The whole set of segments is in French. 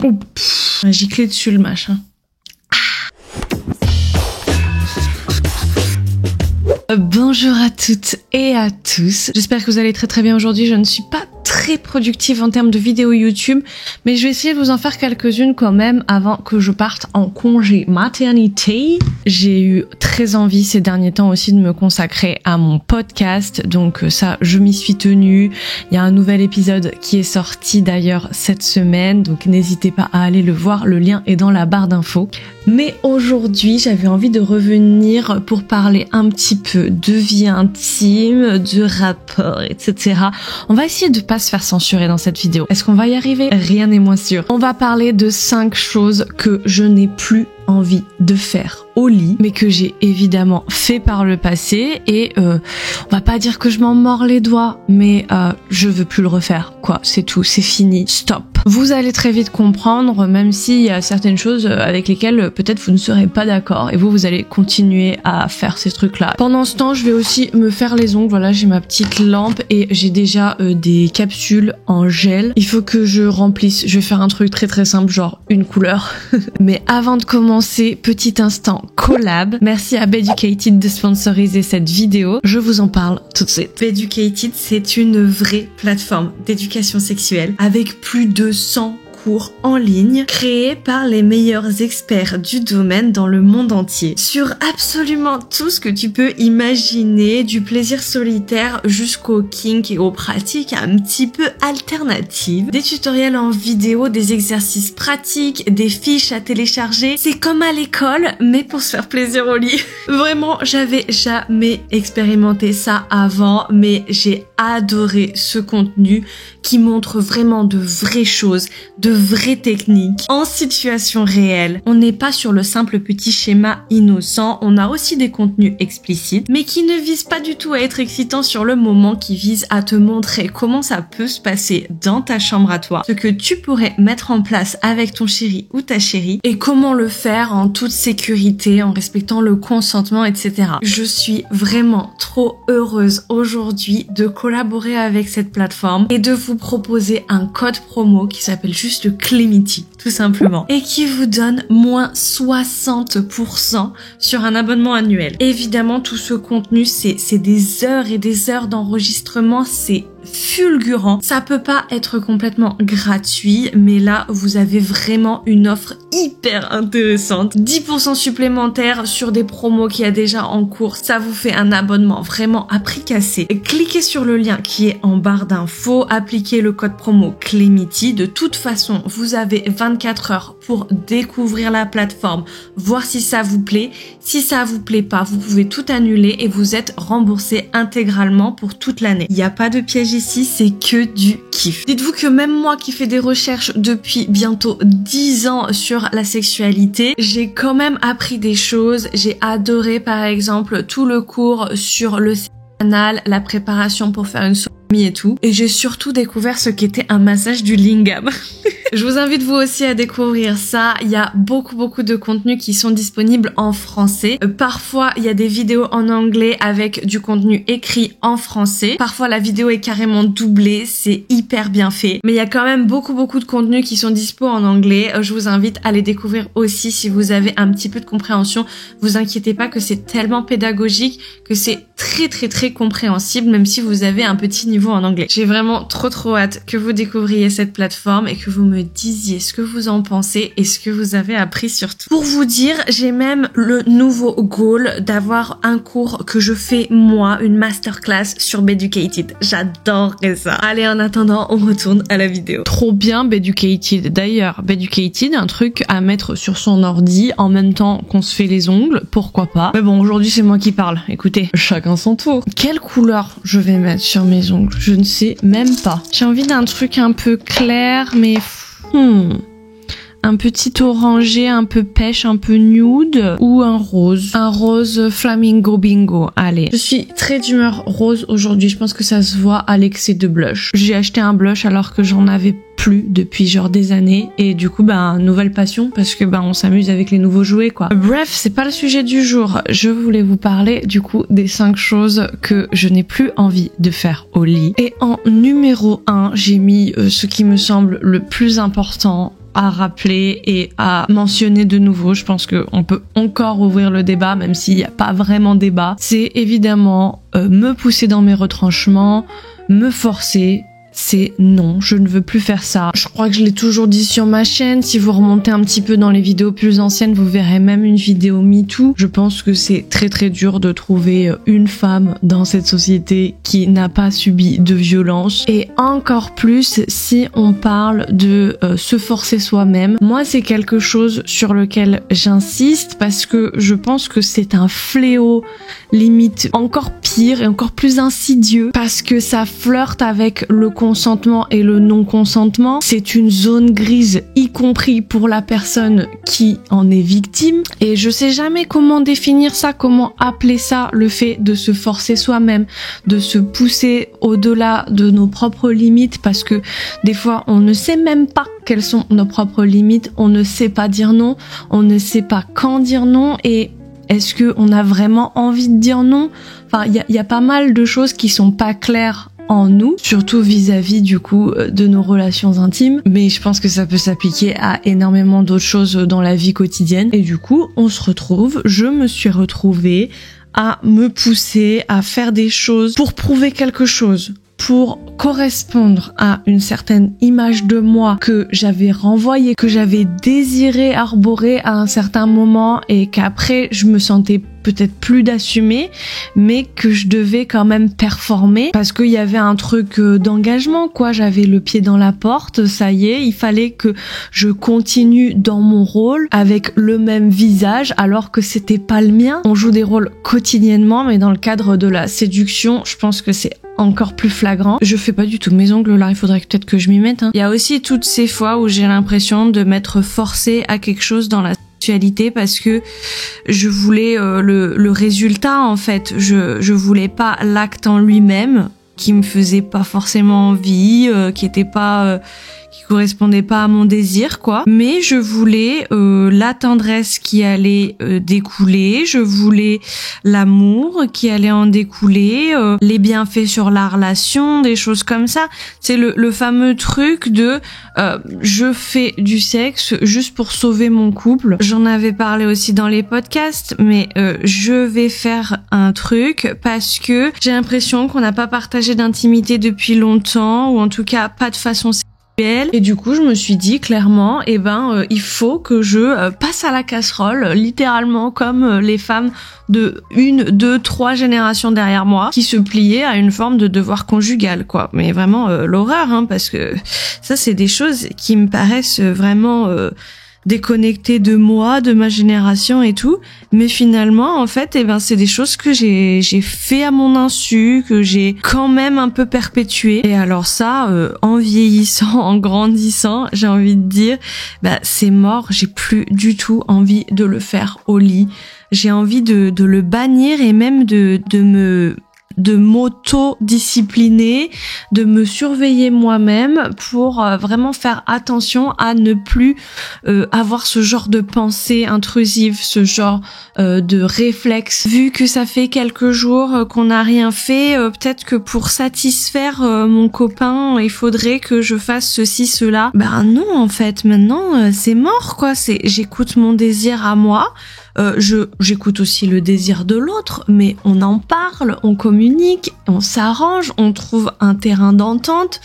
J'ai giclé dessus le machin. Bonjour à toutes et à tous. J'espère que vous allez très très bien aujourd'hui. Je ne suis pas très productive en termes de vidéos YouTube, mais je vais essayer de vous en faire quelques-unes quand même avant que je parte en congé maternité. J'ai eu très envie ces derniers temps aussi de me consacrer à mon podcast, donc ça je m'y suis tenue. Il y a un nouvel épisode qui est sorti d'ailleurs cette semaine, donc n'hésitez pas à aller le voir, le lien est dans la barre d'infos. Mais aujourd'hui j'avais envie de revenir pour parler un petit peu de vie intime, de rapport, etc. On va essayer de pas se faire censurer dans cette vidéo. Est-ce qu'on va y arriver? Rien n'est moins sûr. On va parler de 5 choses que je n'ai plus envie de faire au lit, mais que j'ai évidemment fait par le passé et on va pas dire que je m'en mords les doigts, mais je veux plus le refaire, quoi. C'est tout, c'est fini, stop. Vous allez très vite comprendre, même s'il y a certaines choses avec lesquelles peut-être vous ne serez pas d'accord et vous allez continuer à faire ces trucs-là. Pendant ce temps, je vais aussi me faire les ongles. Voilà, j'ai ma petite lampe et j'ai déjà des capsules en gel. Il faut que je remplisse. Je vais faire un truc très très simple, genre une couleur. Mais avant de commencer, petit instant collab. Merci à Beducated de sponsoriser cette vidéo. Je vous en parle tout de suite. Beducated, c'est une vraie plateforme d'éducation sexuelle avec plus de 100 cours en ligne créés par les meilleurs experts du domaine dans le monde entier. Sur absolument tout ce que tu peux imaginer, du plaisir solitaire jusqu'au kink et aux pratiques un petit peu alternatives. Des tutoriels en vidéo, des exercices pratiques, des fiches à télécharger. C'est comme à l'école, mais pour se faire plaisir au lit. Vraiment, j'avais jamais expérimenté ça avant, mais j'ai adoré ce contenu qui montre vraiment de vraies choses, de vraies techniques en situation réelle. On n'est pas sur le simple petit schéma innocent, on a aussi des contenus explicites, mais qui ne visent pas du tout à être excitants sur le moment, qui visent à te montrer comment ça peut se passer dans ta chambre à toi, ce que tu pourrais mettre en place avec ton chéri ou ta chérie, et comment le faire en toute sécurité, en respectant le consentement, etc. Je suis vraiment trop heureuse aujourd'hui de collaborer avec cette plateforme et de vous proposer un code promo qui s'appelle juste le Clemity, tout simplement, et qui vous donne moins 60% sur un abonnement annuel. Évidemment, tout ce contenu, c'est des heures et des heures d'enregistrement, c'est fulgurant. Ça peut pas être complètement gratuit, mais là, vous avez vraiment une offre hyper intéressante. 10% supplémentaire sur des promos qu'il y a déjà en cours. Ça vous fait un abonnement vraiment à prix cassé. Cliquez sur le lien qui est en barre d'infos, appliquez le code promo Clemity. De toute façon, vous avez 24 heures pour découvrir la plateforme, voir si ça vous plaît. Si ça vous plaît pas, vous pouvez tout annuler et vous êtes remboursé intégralement pour toute l'année. Il n'y a pas de piège ici, c'est que du kiff. Dites-vous que même moi qui fais des recherches depuis bientôt 10 ans sur la sexualité, j'ai quand même appris des choses. J'ai adoré par exemple tout le cours sur le anal, la préparation pour faire une sodomie et tout. Et j'ai surtout découvert ce qu'était un massage du lingam. Je vous invite vous aussi à découvrir ça. Il y a beaucoup de contenus qui sont disponibles en français. Parfois, il y a des vidéos en anglais avec du contenu écrit en français. Parfois, la vidéo est carrément doublée. C'est hyper bien fait. Mais il y a quand même beaucoup de contenus qui sont dispo en anglais. Je vous invite à les découvrir aussi si vous avez un petit peu de compréhension. Vous inquiétez pas que c'est tellement pédagogique que c'est très compréhensible même si vous avez un petit niveau en anglais. J'ai vraiment trop hâte que vous découvriez cette plateforme et que vous me disiez ce que vous en pensez et ce que vous avez appris surtout. Pour vous dire, j'ai même le nouveau goal d'avoir un cours que je fais moi, une masterclass sur Beducated. J'adorerais ça. Allez, en attendant, on retourne à la vidéo. Trop bien Beducated. D'ailleurs, Beducated, un truc à mettre sur son ordi en même temps qu'on se fait les ongles, pourquoi pas. Mais bon, aujourd'hui c'est moi qui parle. Écoutez, chacun son tour. Quelle couleur je vais mettre sur mes ongles? Je ne sais même pas. J'ai envie d'un truc un peu clair, mais un petit orangé, un peu pêche, un peu nude, ou un rose flamingo bingo. Allez, je suis très d'humeur rose aujourd'hui. Je pense que ça se voit à l'excès de blush. J'ai acheté un blush alors que j'en avais plus depuis genre des années et du coup nouvelle passion parce que on s'amuse avec les nouveaux jouets quoi. Bref, c'est pas le sujet du jour. Je voulais vous parler du coup des 5 choses que je n'ai plus envie de faire au lit. Et en numéro 1, j'ai mis ce qui me semble le plus important à rappeler et à mentionner de nouveau, je pense qu'on peut encore ouvrir le débat, même s'il n'y a pas vraiment débat, c'est évidemment me pousser dans mes retranchements, me forcer. C'est non, je ne veux plus faire ça. Je crois que je l'ai toujours dit sur ma chaîne. Si vous remontez un petit peu dans les vidéos plus anciennes, vous verrez même une vidéo MeToo. Je pense que c'est très très dur de trouver une femme dans cette société qui n'a pas subi de violence. Et encore plus si on parle de se forcer soi-même. Moi, c'est quelque chose sur lequel j'insiste parce que je pense que c'est un fléau, limite encore pire et encore plus insidieux parce que ça flirte avec le consentement et le non-consentement. C'est une zone grise, y compris pour la personne qui en est victime. Et je sais jamais comment définir ça, comment appeler ça, le fait de se forcer soi-même, de se pousser au-delà de nos propres limites, parce que des fois, on ne sait même pas quelles sont nos propres limites, on ne sait pas dire non, on ne sait pas quand dire non, et est-ce que on a vraiment envie de dire non? Enfin, il y a pas mal de choses qui sont pas claires en nous, surtout vis-à-vis du coup de nos relations intimes, mais je pense que ça peut s'appliquer à énormément d'autres choses dans la vie quotidienne. Et du coup, je me suis retrouvée à me pousser à faire des choses pour prouver quelque chose, pour correspondre à une certaine image de moi que j'avais renvoyée, que j'avais désiré arborer à un certain moment et qu'après je me sentais peut-être plus d'assumer, mais que je devais quand même performer parce qu'il y avait un truc d'engagement, quoi. J'avais le pied dans la porte, ça y est, il fallait que je continue dans mon rôle avec le même visage alors que c'était pas le mien. On joue des rôles quotidiennement, mais dans le cadre de la séduction, je pense que c'est encore plus flagrant. Je fais pas du tout mes ongles là, il faudrait peut-être que je m'y mette. Il y a aussi toutes ces fois où j'ai l'impression de m'être forcée à quelque chose dans la sexualité parce que je voulais le résultat en fait. Je voulais pas l'acte en lui-même qui me faisait pas forcément envie, qui correspondait pas à mon désir, quoi. Mais je voulais la tendresse qui allait découler, je voulais l'amour qui allait en découler, les bienfaits sur la relation, des choses comme ça. C'est le fameux truc de je fais du sexe juste pour sauver mon couple. J'en avais parlé aussi dans les podcasts, mais je vais faire un truc parce que j'ai l'impression qu'on n'a pas partagé d'intimité depuis longtemps, ou en tout cas pas de façon sexuelle. Et du coup, je me suis dit clairement, il faut que je passe à la casserole, littéralement comme les femmes de 1, 2, 3 générations derrière moi, qui se pliaient à une forme de devoir conjugal, quoi. Mais vraiment l'horreur, hein, parce que ça, c'est des choses qui me paraissent vraiment déconnectée de moi, de ma génération et tout, mais finalement en fait c'est des choses que j'ai fait à mon insu, que j'ai quand même un peu perpétué. Et alors ça en vieillissant, en grandissant, j'ai envie de dire c'est mort, j'ai plus du tout envie de le faire au lit. J'ai envie de le bannir et même de m'auto-discipliner, de me surveiller moi-même pour vraiment faire attention à ne plus avoir ce genre de pensée intrusive, ce genre de réflexe. Vu que ça fait quelques jours qu'on n'a rien fait, peut-être que pour satisfaire mon copain, il faudrait que je fasse ceci, cela. Non, en fait, maintenant, c'est mort, quoi. J'écoute mon désir à moi. J'écoute aussi le désir de l'autre, mais on en parle, on communique, on s'arrange, on trouve un terrain d'entente,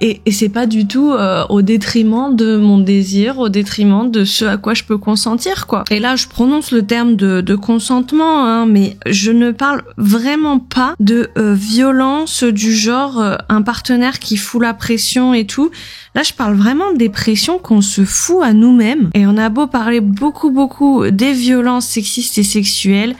et c'est pas du tout au détriment de mon désir, au détriment de ce à quoi je peux consentir, quoi. Et là, je prononce le terme de consentement, hein, mais je ne parle vraiment pas de violence du genre un partenaire qui fout la pression et tout. Là, je parle vraiment des pressions qu'on se fout à nous-mêmes. Et on a beau parler beaucoup des violences sexistes et sexuelles,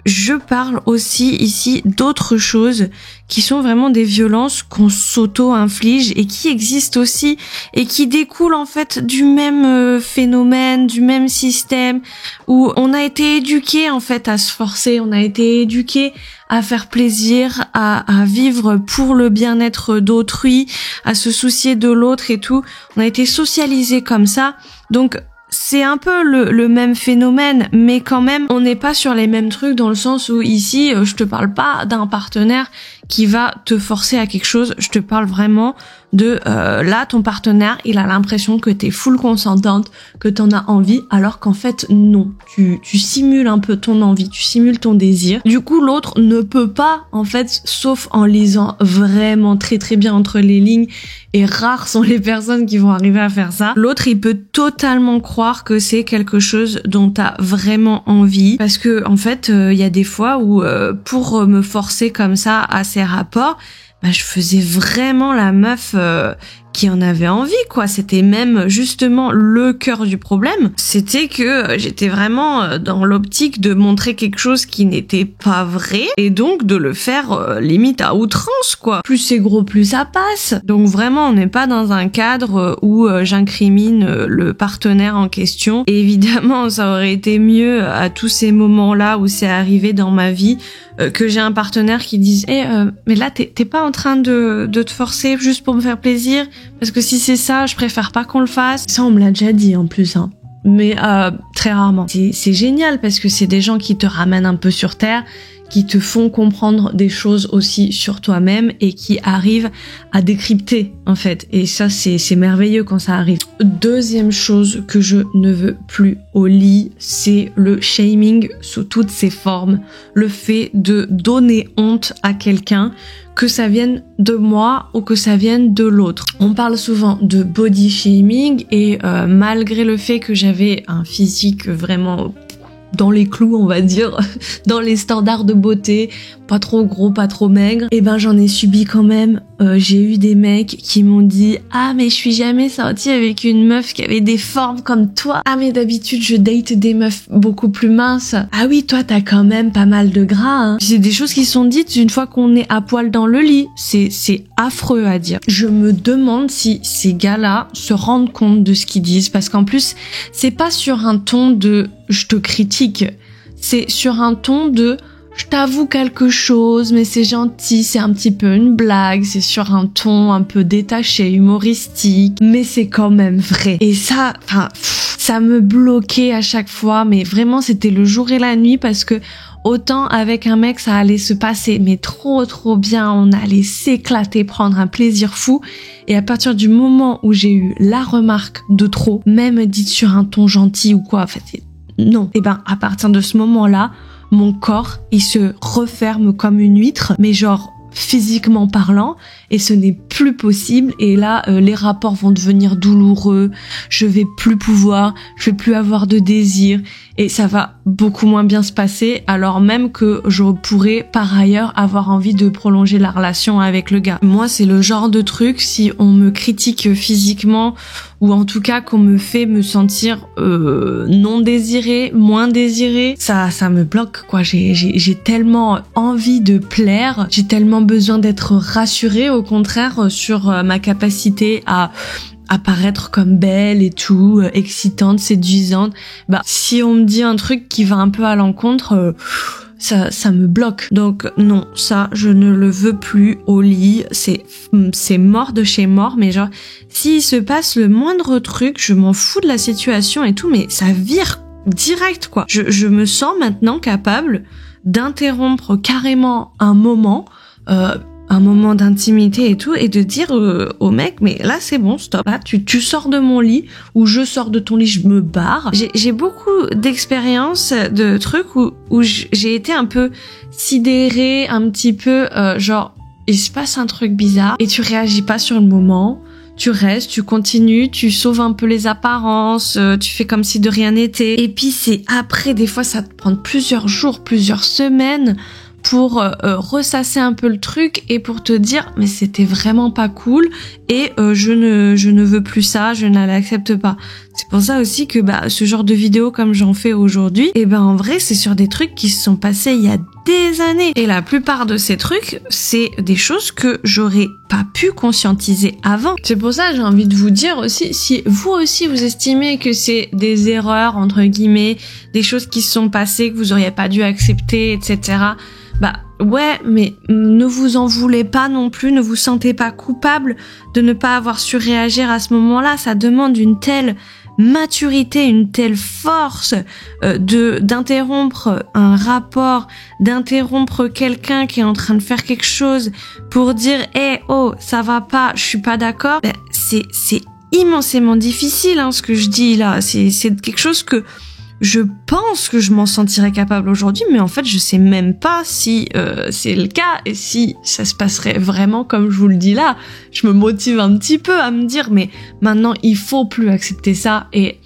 je parle aussi ici d'autres choses qui sont vraiment des violences qu'on s'auto-inflige et qui existent aussi et qui découlent en fait du même phénomène, du même système où on a été éduqué en fait à se forcer, on a été éduqué à faire plaisir, à vivre pour le bien-être d'autrui, à se soucier de l'autre et tout. On a été socialisé comme ça. Donc c'est un peu le même phénomène, mais quand même, on n'est pas sur les mêmes trucs dans le sens où ici, je te parle pas d'un partenaire qui va te forcer à quelque chose. Je te parle vraiment de là, ton partenaire, il a l'impression que t'es full consentante, que t'en as envie, alors qu'en fait non. Tu simules un peu ton envie, tu simules ton désir. Du coup, l'autre ne peut pas, en fait, sauf en lisant vraiment très très bien entre les lignes, et rares sont les personnes qui vont arriver à faire ça. L'autre, il peut totalement croire que c'est quelque chose dont t'as vraiment envie, parce que en fait, il y a des fois où pour me forcer comme ça à ces rapports, bah, je faisais vraiment la meuf qui en avait envie, quoi. C'était même justement le cœur du problème. C'était que j'étais vraiment dans l'optique de montrer quelque chose qui n'était pas vrai et donc de le faire limite à outrance, quoi. Plus c'est gros, plus ça passe. Donc vraiment, on n'est pas dans un cadre où j'incrimine le partenaire en question. Et évidemment, ça aurait été mieux à tous ces moments-là où c'est arrivé dans ma vie que j'ai un partenaire qui dise mais là t'es pas en train de te forcer juste pour me faire plaisir, parce que si c'est ça, je préfère pas qu'on le fasse. Ça, on me l'a déjà dit en plus, hein. Mais très rarement. C'est génial parce que c'est des gens qui te ramènent un peu sur terre, qui te font comprendre des choses aussi sur toi-même et qui arrivent à décrypter, en fait. Et ça, c'est merveilleux quand ça arrive. Deuxième chose que je ne veux plus au lit, c'est le shaming sous toutes ses formes. Le fait de donner honte à quelqu'un, que ça vienne de moi ou que ça vienne de l'autre. On parle souvent de body shaming et malgré le fait que j'avais un physique vraiment dans les clous, on va dire, dans les standards de beauté, pas trop gros, pas trop maigre, et ben j'en ai subi quand même. J'ai eu des mecs qui m'ont dit « Ah mais je suis jamais sortie avec une meuf qui avait des formes comme toi. Ah mais d'habitude je date des meufs beaucoup plus minces. Ah oui, toi t'as quand même pas mal de gras, hein. » C'est des choses qui sont dites une fois qu'on est à poil dans le lit. C'est affreux à dire. Je me demande si ces gars-là se rendent compte de ce qu'ils disent, parce qu'en plus c'est pas sur un ton de « je te critique », c'est sur un ton de je t'avoue quelque chose, mais c'est gentil, c'est un petit peu une blague, c'est sur un ton un peu détaché, humoristique, mais c'est quand même vrai. Et ça, ça me bloquait à chaque fois, mais vraiment c'était le jour et la nuit, parce que autant avec un mec ça allait se passer, mais trop bien, on allait s'éclater, prendre un plaisir fou, et à partir du moment où j'ai eu la remarque de trop, même dite sur un ton gentil ou quoi, en fait, non. Et ben à partir de ce moment-là, mon corps, il se referme comme une huître, mais genre physiquement parlant, et ce n'est plus possible. Et là, les rapports vont devenir douloureux, je vais plus pouvoir, je vais plus avoir de désir, et ça va beaucoup moins bien se passer, alors même que je pourrais par ailleurs avoir envie de prolonger la relation avec le gars. Moi, c'est le genre de truc, si on me critique physiquement, ou en tout cas qu'on me fait me sentir non désirée, moins désirée, ça me bloque, quoi. J'ai tellement envie de plaire, j'ai tellement besoin d'être rassurée, au contraire, sur ma capacité à apparaître comme belle et tout, excitante, séduisante. Bah, si on me dit un truc qui va un peu à l'encontre, ça me bloque. Donc non, ça je ne le veux plus au lit. C'est mort de chez mort, mais genre s'il se passe le moindre truc, je m'en fous de la situation et tout, mais ça vire direct, quoi. Je me sens maintenant capable d'interrompre carrément un moment d'intimité et tout, et de dire au mec, mais là c'est bon, stop, là tu sors de mon lit, ou je sors de ton lit, je me barre. J'ai beaucoup d'expériences, de trucs où j'ai été un peu sidérée, un petit peu genre il se passe un truc bizarre et tu réagis pas sur le moment. Tu restes, tu continues, tu sauves un peu les apparences, tu fais comme si de rien n'était. Et puis c'est après, des fois ça te prend plusieurs jours, plusieurs semaines pour ressasser un peu le truc et pour te dire mais c'était vraiment pas cool et je ne veux plus ça, je ne l'accepte pas. C'est pour ça aussi que ce genre de vidéo comme j'en fais aujourd'hui, et en vrai c'est sur des trucs qui se sont passés il y a des années, et la plupart de ces trucs c'est des choses que j'aurais pas pu conscientiser avant. C'est pour ça que j'ai envie de vous dire aussi, si vous aussi vous estimez que c'est des erreurs entre guillemets, des choses qui se sont passées que vous auriez pas dû accepter, etc., ouais, mais ne vous en voulez pas non plus, ne vous sentez pas coupable de ne pas avoir su réagir à ce moment-là. Ça demande une telle maturité, une telle force d'interrompre un rapport, d'interrompre quelqu'un qui est en train de faire quelque chose pour dire oh, ça va pas, je suis pas d'accord. Ben, c'est immensément difficile ce que je dis là, c'est quelque chose que je pense que je m'en sentirais capable aujourd'hui, mais en fait je sais même pas si c'est le cas et si ça se passerait vraiment comme je vous le dis là. Je me motive un petit peu à me dire mais maintenant il faut plus accepter ça et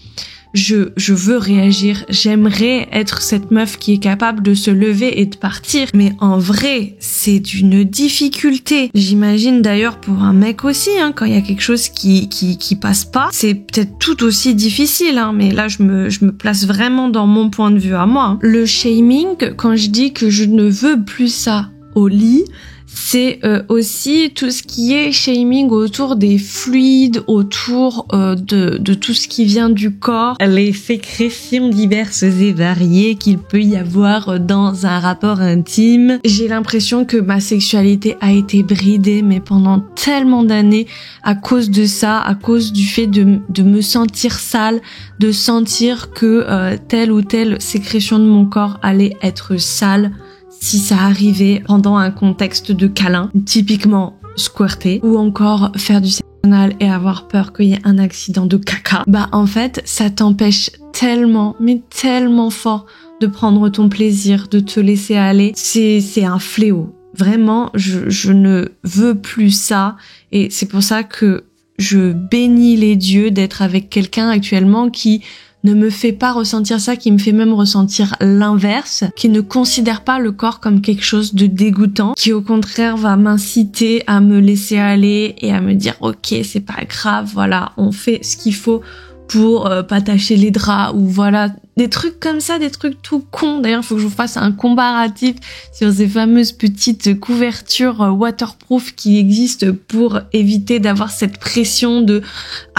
je veux réagir, j'aimerais être cette meuf qui est capable de se lever et de partir. Mais en vrai, c'est d'une difficulté. J'imagine d'ailleurs pour un mec aussi, quand il y a quelque chose qui passe pas, c'est peut-être tout aussi difficile, mais là je me place vraiment dans mon point de vue à moi. Le shaming, quand je dis que je ne veux plus ça au lit, c'est aussi tout ce qui est shaming autour des fluides, autour de tout ce qui vient du corps, les sécrétions diverses et variées qu'il peut y avoir dans un rapport intime. J'ai l'impression que ma sexualité a été bridée, mais pendant tellement d'années, à cause de ça, à cause du fait de me sentir sale, de sentir que telle ou telle sécrétion de mon corps allait être sale si ça arrivait pendant un contexte de câlin, typiquement squirter, ou encore faire du sexe anal et avoir peur qu'il y ait un accident de caca. Bah en fait, ça t'empêche tellement, mais tellement fort de prendre ton plaisir, de te laisser aller. C'est un fléau. Vraiment, je ne veux plus ça et c'est pour ça que je bénis les dieux d'être avec quelqu'un actuellement qui ne me fait pas ressentir ça, qui me fait même ressentir l'inverse, qui ne considère pas le corps comme quelque chose de dégoûtant, qui au contraire va m'inciter à me laisser aller et à me dire ok, c'est pas grave, voilà, on fait ce qu'il faut pour pas tâcher les draps ou voilà, des trucs comme ça, des trucs tout cons. D'ailleurs, il faut que je vous fasse un comparatif sur ces fameuses petites couvertures waterproof qui existent pour éviter d'avoir cette pression de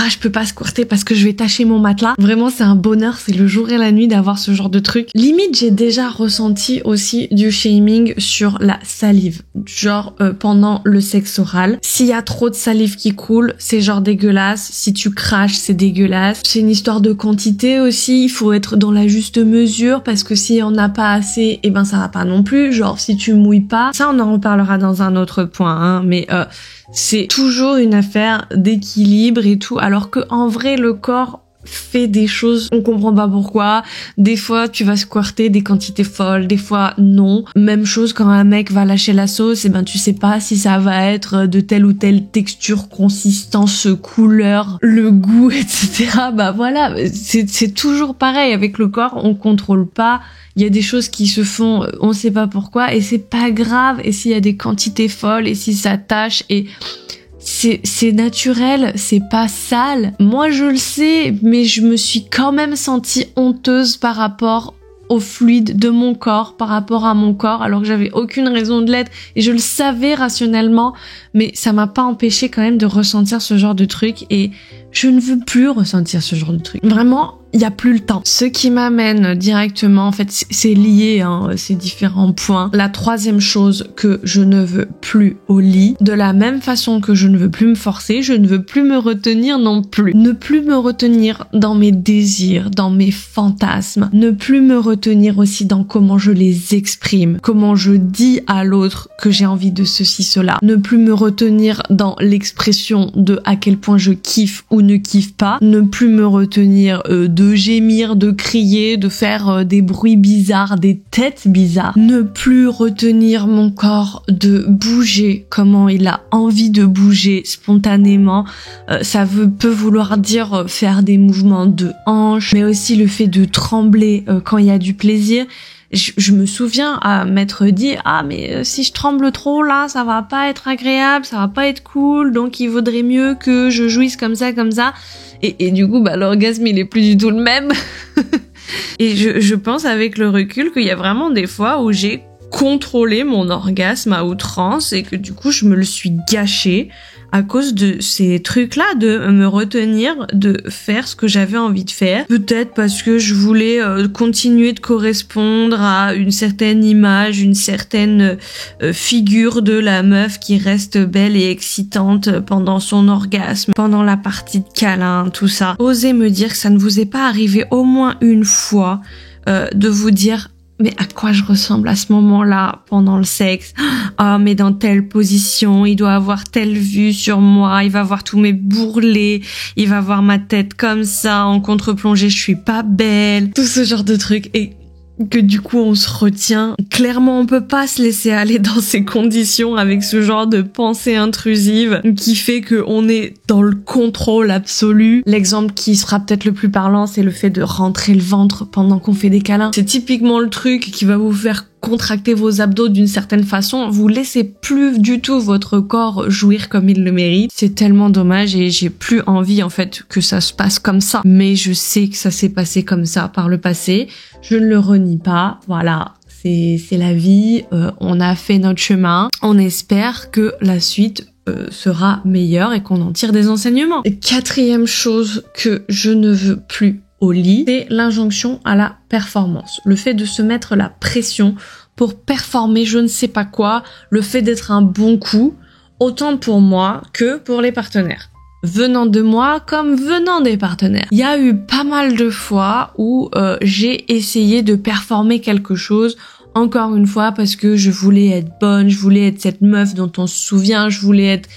je peux pas squirter parce que je vais tâcher mon matelas. Vraiment, c'est un bonheur, c'est le jour et la nuit d'avoir ce genre de truc. Limite, j'ai déjà ressenti aussi du shaming sur la salive, genre pendant le sexe oral. S'il y a trop de salive qui coule, c'est genre dégueulasse. Si tu craches, c'est dégueulasse. C'est une histoire de quantité aussi, il faut être dans la juste mesure parce que si on n'a pas assez, ça va pas non plus. Genre si tu mouilles pas, ça on en reparlera dans un autre point, mais c'est toujours une affaire d'équilibre et tout, alors que en vrai le corps fait des choses, on comprend pas pourquoi. Des fois, tu vas squirter des quantités folles, des fois non. Même chose quand un mec va lâcher la sauce, tu sais pas si ça va être de telle ou telle texture, consistance, couleur, le goût, etc. Voilà, c'est toujours pareil avec le corps, on contrôle pas. Il y a des choses qui se font, on sait pas pourquoi, et c'est pas grave. Et s'il y a des quantités folles, et si ça tâche, et c'est naturel, c'est pas sale. Moi je le sais, mais je me suis quand même sentie honteuse par rapport au fluide de mon corps, par rapport à mon corps, alors que j'avais aucune raison de l'être et je le savais rationnellement, mais ça m'a pas empêché quand même de ressentir ce genre de truc et je ne veux plus ressentir ce genre de truc. Vraiment, il y a plus le temps. Ce qui m'amène directement, en fait, c'est lié, ces différents points. La troisième chose que je ne veux plus au lit, de la même façon que je ne veux plus me forcer, je ne veux plus me retenir non plus. Ne plus me retenir dans mes désirs, dans mes fantasmes. Ne plus me retenir aussi dans comment je les exprime, comment je dis à l'autre que j'ai envie de ceci, cela. Ne plus me retenir dans l'expression de à quel point je kiffe ou ne kiffe pas. Ne plus me retenir de gémir, de crier, de faire des bruits bizarres, des têtes bizarres. Ne plus retenir mon corps de bouger comment il a envie de bouger spontanément. Ça peut vouloir dire faire des mouvements de hanche, mais aussi le fait de trembler quand il y a du plaisir. Je me souviens à m'être dit mais si je tremble trop là ça va pas être agréable, ça va pas être cool, donc il vaudrait mieux que je jouisse comme ça et du coup l'orgasme il est plus du tout le même. Et je pense avec le recul qu'il y a vraiment des fois où j'ai contrôlé mon orgasme à outrance et que du coup je me le suis gâché à cause de ces trucs-là, de me retenir de faire ce que j'avais envie de faire. Peut-être parce que je voulais continuer de correspondre à une certaine image, une certaine figure de la meuf qui reste belle et excitante pendant son orgasme, pendant la partie de câlin, tout ça. Osez me dire que ça ne vous est pas arrivé au moins une fois de vous dire mais à quoi je ressemble à ce moment-là pendant le sexe? Ah, mais dans telle position, il doit avoir telle vue sur moi, il va voir tous mes bourrelets, il va voir ma tête comme ça, en contre-plongée, je suis pas belle. Tout ce genre de trucs. Et que du coup on se retient. Clairement on peut pas se laisser aller dans ces conditions avec ce genre de pensée intrusive qui fait que on est dans le contrôle absolu. L'exemple qui sera peut-être le plus parlant, c'est le fait de rentrer le ventre pendant qu'on fait des câlins. C'est typiquement le truc qui va vous faire contracter vos abdos d'une certaine façon, vous laissez plus du tout votre corps jouir comme il le mérite. C'est tellement dommage et j'ai plus envie en fait que ça se passe comme ça. Mais je sais que ça s'est passé comme ça par le passé. Je ne le renie pas. Voilà. C'est la vie. On a fait notre chemin. On espère que la suite sera meilleure et qu'on en tire des enseignements. Et quatrième chose que je ne veux plus au lit, c'est l'injonction à la performance. Le fait de se mettre la pression pour performer je ne sais pas quoi, le fait d'être un bon coup, autant pour moi que pour les partenaires. Venant de moi comme venant des partenaires. Il y a eu pas mal de fois où j'ai essayé de performer quelque chose, encore une fois parce que je voulais être bonne, je voulais être cette meuf dont on se souvient, je voulais être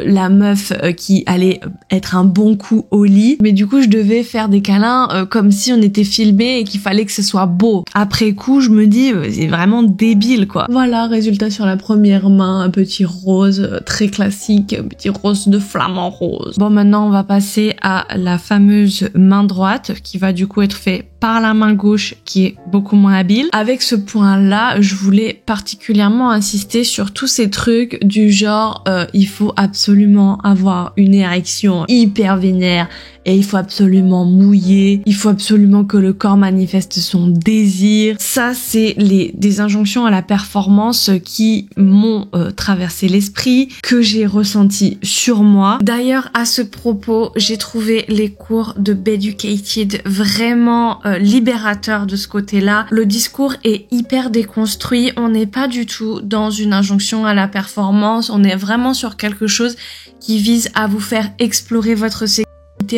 la meuf qui allait être un bon coup au lit, mais du coup je devais faire des câlins comme si on était filmé et qu'il fallait que ce soit beau. Après coup je me dis c'est vraiment débile quoi. Voilà, résultat sur la première main, un petit rose très classique, un petit rose de flamant rose. Bon, maintenant on va passer à la fameuse main droite qui va du coup être fait par la main gauche qui est beaucoup moins habile. Avec ce point-là, je voulais particulièrement insister sur tous ces trucs du genre il faut absolument avoir une érection hyper vénère et il faut absolument mouiller, il faut absolument que le corps manifeste son désir. Ça, c'est des injonctions à la performance qui m'ont traversé l'esprit, que j'ai ressenti sur moi. D'ailleurs, à ce propos, j'ai trouvé les cours de Beducated vraiment libérateurs de ce côté-là. Le discours est hyper déconstruit, on n'est pas du tout dans une injonction à la performance, on est vraiment sur quelque chose qui vise à vous faire explorer votre sexualité,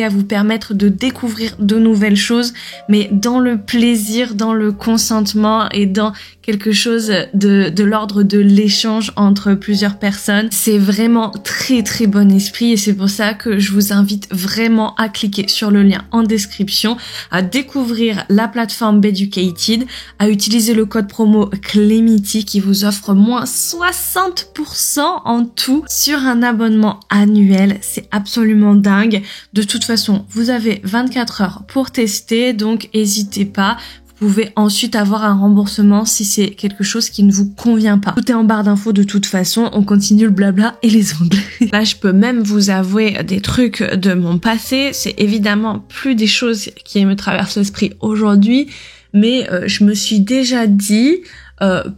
à vous permettre de découvrir de nouvelles choses, mais dans le plaisir, dans le consentement et dans quelque chose de l'ordre de l'échange entre plusieurs personnes. C'est vraiment très très bon esprit et c'est pour ça que je vous invite vraiment à cliquer sur le lien en description, à découvrir la plateforme Beducated, à utiliser le code promo Clemity qui vous offre moins 60% en tout sur un abonnement annuel. C'est absolument dingue. De toute façon, vous avez 24 heures pour tester, donc n'hésitez pas. Vous pouvez ensuite avoir un remboursement si c'est quelque chose qui ne vous convient pas. Tout est en barre d'infos de toute façon, on continue le blabla et les ongles. Là, je peux même vous avouer des trucs de mon passé. C'est évidemment plus des choses qui me traversent l'esprit aujourd'hui, mais je me suis déjà dit,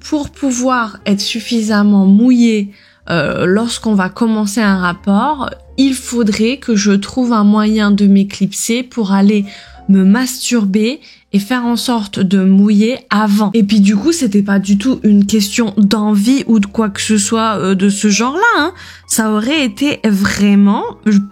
pour pouvoir être suffisamment mouillée lorsqu'on va commencer un rapport, il faudrait que je trouve un moyen de m'éclipser pour aller me masturber et faire en sorte de mouiller avant. Et puis du coup, c'était pas du tout une question d'envie ou de quoi que ce soit de ce genre-là, hein. Ça aurait été vraiment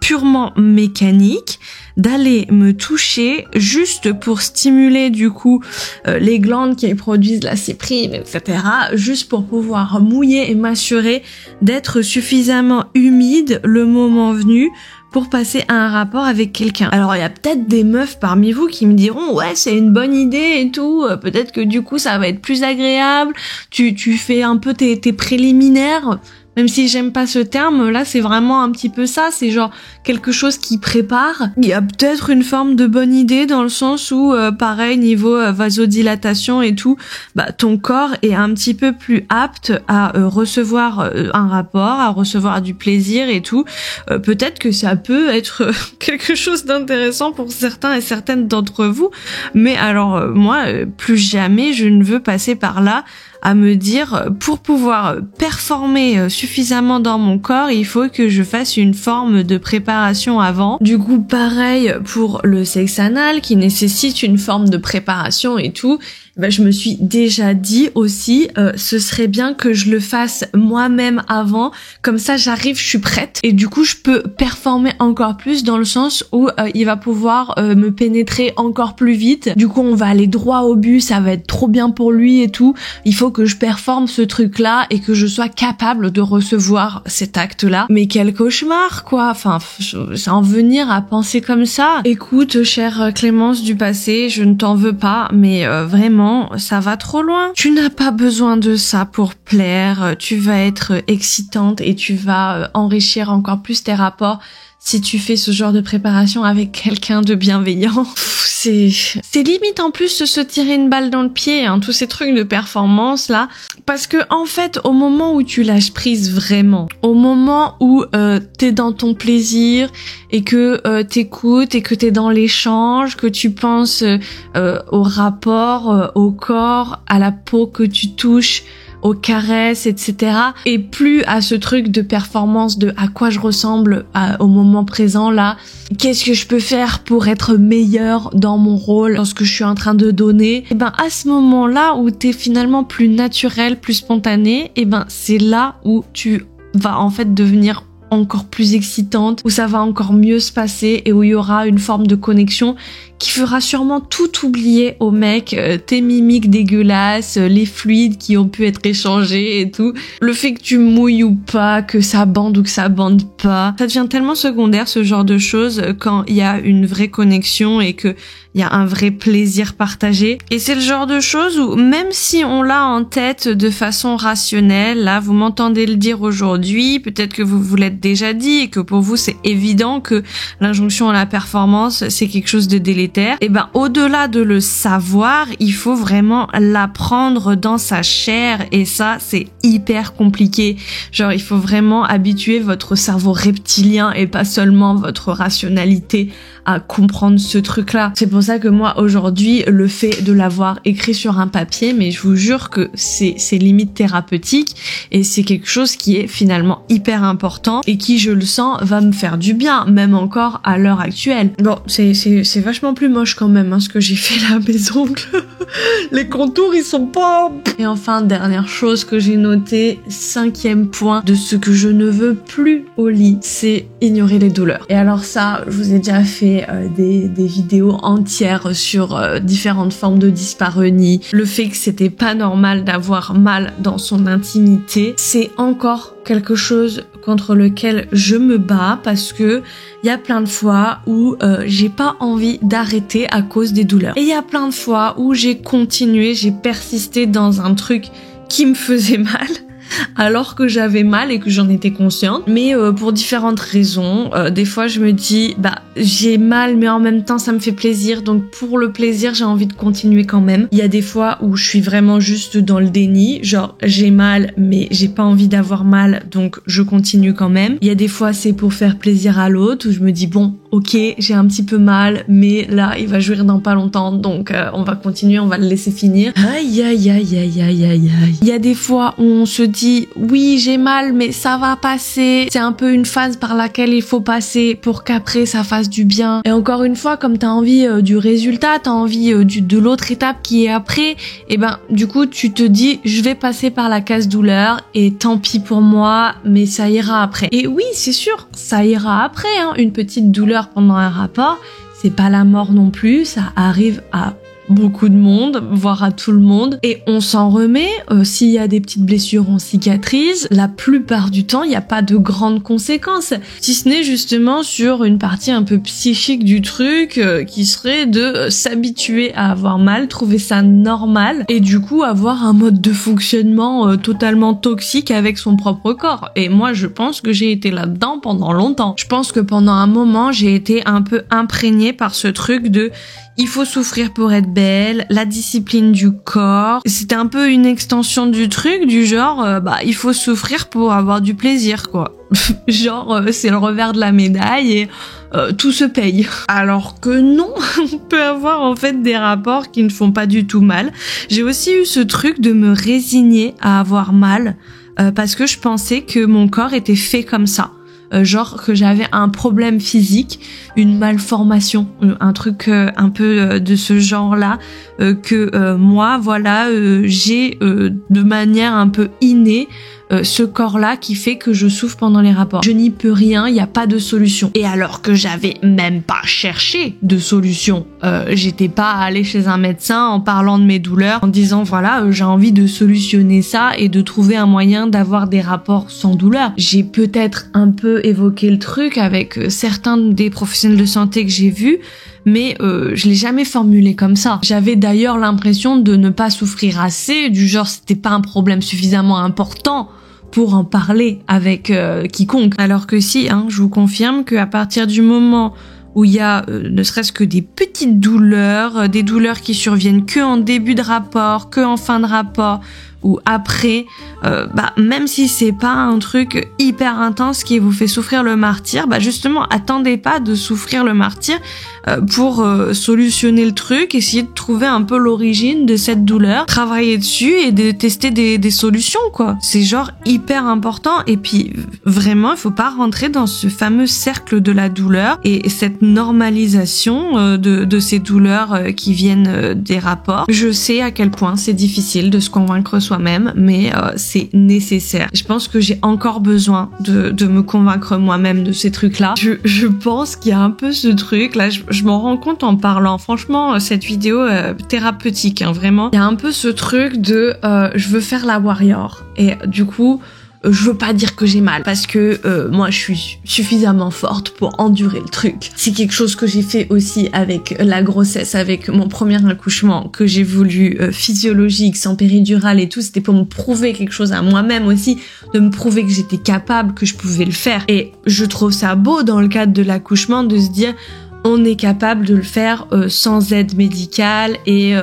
purement mécanique d'aller me toucher juste pour stimuler du coup les glandes qui produisent la cyprine, etc. Juste pour pouvoir mouiller et m'assurer d'être suffisamment humide le moment venu pour passer à un rapport avec quelqu'un. Alors il y a peut-être des meufs parmi vous qui me diront ouais c'est une bonne idée et tout, peut-être que du coup ça va être plus agréable, tu fais un peu tes préliminaires. Même si j'aime pas ce terme, là c'est vraiment un petit peu ça, c'est genre quelque chose qui prépare. Il y a peut-être une forme de bonne idée dans le sens où, pareil, niveau vasodilatation et tout, bah ton corps est un petit peu plus apte à recevoir un rapport, à recevoir du plaisir et tout. Peut-être que ça peut être quelque chose d'intéressant pour certains et certaines d'entre vous, mais alors moi, plus jamais je ne veux passer par là à me dire pour pouvoir performer suffisamment dans mon corps, il faut que je fasse une forme de préparation avant. Du coup, pareil pour le sexe anal qui nécessite une forme de préparation et tout. Je me suis déjà dit aussi, ce serait bien que je le fasse moi-même avant, comme ça j'arrive, je suis prête et du coup je peux performer encore plus dans le sens où il va pouvoir me pénétrer encore plus vite. Du coup on va aller droit au but, ça va être trop bien pour lui et tout. Il faut que je performe ce truc-là et que je sois capable de recevoir cet acte-là. Mais quel cauchemar quoi, enfin en venir à penser comme ça. Écoute chère Clémence du passé, je ne t'en veux pas, mais vraiment ça va trop loin. Tu n'as pas besoin de ça pour plaire, tu vas être excitante et tu vas enrichir encore plus tes rapports si tu fais ce genre de préparation avec quelqu'un de bienveillant. C'est limite en plus de se tirer une balle dans le pied, hein, tous ces trucs de performance là, parce que en fait au moment où tu lâches prise vraiment, au moment où t'es dans ton plaisir et que t'écoutes et que t'es dans l'échange, que tu penses au rapport, au corps, à la peau que tu touches, aux caresses, etc. Et plus à ce truc de performance, de à quoi je ressemble au moment présent là, qu'est-ce que je peux faire pour être meilleure dans mon rôle, dans ce que je suis en train de donner. Et à ce moment-là où t'es finalement plus naturel, plus spontané, c'est là où tu vas en fait devenir encore plus excitante, où ça va encore mieux se passer et où il y aura une forme de connexion qui fera sûrement tout oublier au mec, tes mimiques dégueulasses, les fluides qui ont pu être échangés et tout, le fait que tu mouilles ou pas, que ça bande ou que ça bande pas, ça devient tellement secondaire ce genre de choses quand il y a une vraie connexion et que il y a un vrai plaisir partagé. Et c'est le genre de choses où même si on l'a en tête de façon rationnelle, là vous m'entendez le dire aujourd'hui, peut-être que vous l'êtes déjà dit et que pour vous c'est évident que l'injonction à la performance c'est quelque chose de délétère, et au-delà de le savoir, il faut vraiment l'apprendre dans sa chair et ça c'est hyper compliqué. Genre il faut vraiment habituer votre cerveau reptilien et pas seulement votre rationalité à comprendre ce truc-là. C'est pour ça que moi aujourd'hui, le fait de l'avoir écrit sur un papier, mais je vous jure que c'est limite thérapeutique et c'est quelque chose qui est finalement hyper important et qui, je le sens, va me faire du bien, même encore à l'heure actuelle. Bon, c'est vachement plus moche quand même, hein, ce que j'ai fait là, mes ongles. Les contours, ils sont pas... Et enfin, dernière chose que j'ai notée, 5e point de ce que je ne veux plus au lit, c'est ignorer les douleurs. Et alors ça, je vous ai déjà fait des vidéos entières sur différentes formes de dyspareunie, le fait que c'était pas normal d'avoir mal dans son intimité, c'est encore quelque chose contre lequel je me bats parce que il y a plein de fois où j'ai pas envie d'arrêter à cause des douleurs. Et il y a plein de fois où j'ai continué, j'ai persisté dans un truc qui me faisait mal alors que j'avais mal et que j'en étais consciente, mais pour différentes raisons. Des fois je me dis j'ai mal mais en même temps ça me fait plaisir, donc pour le plaisir j'ai envie de continuer quand même. Il y a des fois où je suis vraiment juste dans le déni, genre j'ai mal mais j'ai pas envie d'avoir mal donc je continue quand même. Il y a des fois c'est pour faire plaisir à l'autre où je me dis bon ok j'ai un petit peu mal mais là il va jouir dans pas longtemps donc on va continuer, on va le laisser finir. Aïe aïe aïe aïe aïe aïe aïe. Il y a des fois où on se dit oui j'ai mal mais ça va passer, c'est un peu une phase par laquelle il faut passer pour qu'après ça fasse du bien. Et encore une fois comme t'as envie du résultat, t'as envie de l'autre étape qui est après, et du coup tu te dis je vais passer par la case douleur et tant pis pour moi mais ça ira après. Et oui c'est sûr ça ira après, hein. Une petite douleur pendant un rapport c'est pas la mort non plus, ça arrive à beaucoup de monde, voire à tout le monde, et on s'en remet. S'il y a des petites blessures, on cicatrise. La plupart du temps, il n'y a pas de grandes conséquences, si ce n'est justement sur une partie un peu psychique du truc, qui serait de s'habituer à avoir mal, trouver ça normal, et du coup avoir un mode de fonctionnement totalement toxique avec son propre corps. Et moi, je pense que j'ai été là-dedans pendant longtemps. Je pense que pendant un moment, j'ai été un peu imprégnée par ce truc de il faut souffrir pour être belle, la discipline du corps. C'était un peu une extension du truc, du genre, il faut souffrir pour avoir du plaisir, quoi. Genre, c'est le revers de la médaille et tout se paye. Alors que non, on peut avoir en fait des rapports qui ne font pas du tout mal. J'ai aussi eu ce truc de me résigner à avoir mal parce que je pensais que mon corps était fait comme ça. Genre que j'avais un problème physique, une malformation, un truc un peu de ce genre-là, que moi, voilà, j'ai de manière un peu innée ce corps-là qui fait que je souffre pendant les rapports. Je n'y peux rien, il n'y a pas de solution. Et alors que j'avais même pas cherché de solution, j'étais pas allée chez un médecin en parlant de mes douleurs, en disant voilà, j'ai envie de solutionner ça et de trouver un moyen d'avoir des rapports sans douleur. J'ai peut-être un peu évoqué le truc avec certains des professionnels de santé que j'ai vus, mais je l'ai jamais formulé comme ça. J'avais d'ailleurs l'impression de ne pas souffrir assez, du genre c'était pas un problème suffisamment important pour en parler avec quiconque. Alors que si, je vous confirme qu'à partir du moment où il y a ne serait-ce que des petites douleurs, des douleurs qui surviennent que en début de rapport, que en fin de rapport, ou après, même si c'est pas un truc hyper intense qui vous fait souffrir le martyr, justement, attendez pas de souffrir le martyr pour solutionner le truc, essayer de trouver un peu l'origine de cette douleur, travailler dessus et de tester des solutions, quoi. C'est genre hyper important et puis vraiment, il faut pas rentrer dans ce fameux cercle de la douleur et cette normalisation de ces douleurs qui viennent des rapports. Je sais à quel point c'est difficile de se convaincre soi-même, mais c'est nécessaire. Je pense que j'ai encore besoin de me convaincre moi-même de ces trucs-là. Je pense qu'il y a un peu ce truc, là, je m'en rends compte en parlant. Franchement, cette vidéo thérapeutique, vraiment. Il y a un peu ce truc de je veux faire la warrior. Et du coup, je veux pas dire que j'ai mal parce que moi je suis suffisamment forte pour endurer le truc. C'est quelque chose que j'ai fait aussi avec la grossesse, avec mon premier accouchement que j'ai voulu physiologique, sans péridurale et tout. C'était pour me prouver quelque chose à moi-même aussi, de me prouver que j'étais capable, que je pouvais le faire. Et je trouve ça beau dans le cadre de l'accouchement de se dire on est capable de le faire sans aide médicale et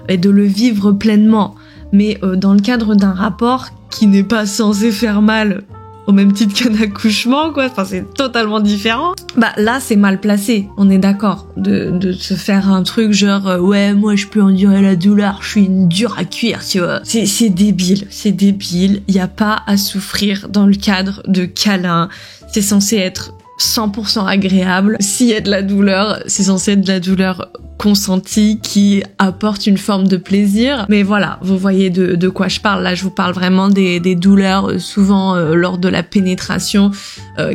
de le vivre pleinement. Mais dans le cadre d'un rapport qui n'est pas censé faire mal au même titre qu'un accouchement, quoi. Enfin, c'est totalement différent. Là, c'est mal placé. On est d'accord de se faire un truc genre ouais, moi, je peux endurer la douleur. Je suis une dure à cuire, tu vois. C'est débile. C'est débile. Il y a pas à souffrir dans le cadre de câlins. C'est censé être 100% agréable. S'il y a de la douleur, c'est censé être de la douleur consentie qui apporte une forme de plaisir. Mais voilà, vous voyez de quoi je parle. Là, je vous parle vraiment des douleurs souvent lors de la pénétration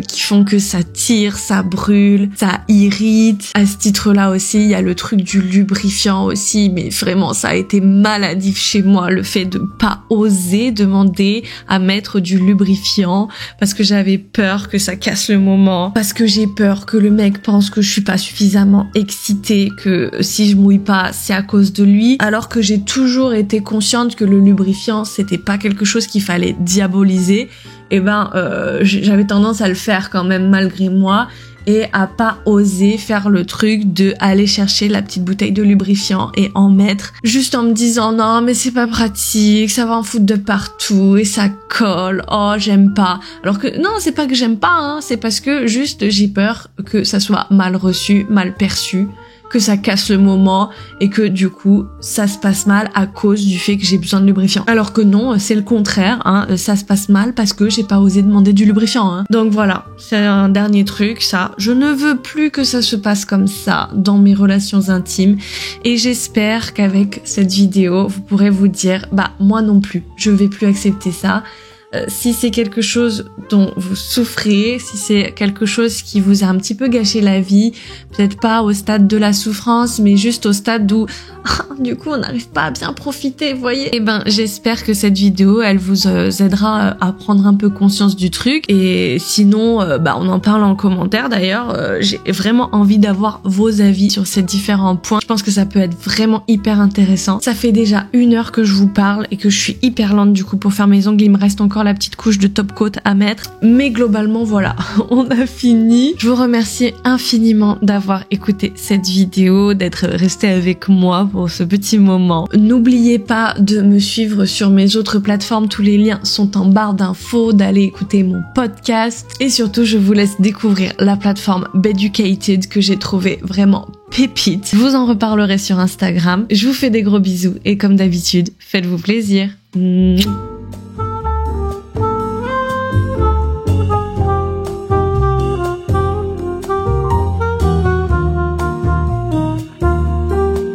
qui font que ça tire, ça brûle, ça irrite. À ce titre-là aussi, il y a le truc du lubrifiant aussi, mais vraiment, ça a été maladif chez moi, le fait de pas oser demander à mettre du lubrifiant parce que j'avais peur que ça casse le moment, parce que j'ai peur que le mec pense que je suis pas suffisamment excitée, que si je mouille pas, c'est à cause de lui, alors que j'ai toujours été consciente que le lubrifiant, c'était pas quelque chose qu'il fallait diaboliser. J'avais tendance à le faire quand même malgré moi et à pas oser faire le truc de aller chercher la petite bouteille de lubrifiant et en mettre juste en me disant non mais c'est pas pratique, ça va en foutre de partout et ça colle, oh j'aime pas. Alors que non, c'est pas que j'aime pas, c'est parce que juste j'ai peur que ça soit mal reçu, mal perçu, que ça casse le moment et que du coup ça se passe mal à cause du fait que j'ai besoin de lubrifiant. Alors que non, c'est le contraire, ça se passe mal parce que j'ai pas osé demander du lubrifiant. Donc voilà, c'est un dernier truc, ça. Je ne veux plus que ça se passe comme ça dans mes relations intimes et j'espère qu'avec cette vidéo, vous pourrez vous dire moi non plus, je vais plus accepter ça. Si c'est quelque chose dont vous souffrez, si c'est quelque chose qui vous a un petit peu gâché la vie, peut-être pas au stade de la souffrance, mais juste au stade où du coup on n'arrive pas à bien profiter, vous voyez. J'espère que cette vidéo, elle vous aidera à prendre un peu conscience du truc. Et sinon, on en parle en commentaire. D'ailleurs, j'ai vraiment envie d'avoir vos avis sur ces différents points. Je pense que ça peut être vraiment hyper intéressant. Ça fait déjà 1 heure que je vous parle et que je suis hyper lente du coup pour faire mes ongles. Il me reste encore encore la petite couche de top coat à mettre. Mais globalement, voilà, on a fini. Je vous remercie infiniment d'avoir écouté cette vidéo, d'être resté avec moi pour ce petit moment. N'oubliez pas de me suivre sur mes autres plateformes. Tous les liens sont en barre d'infos, d'aller écouter mon podcast. Et surtout, je vous laisse découvrir la plateforme Beducated que j'ai trouvé vraiment pépite. Je vous en reparlerai sur Instagram. Je vous fais des gros bisous et comme d'habitude, faites-vous plaisir.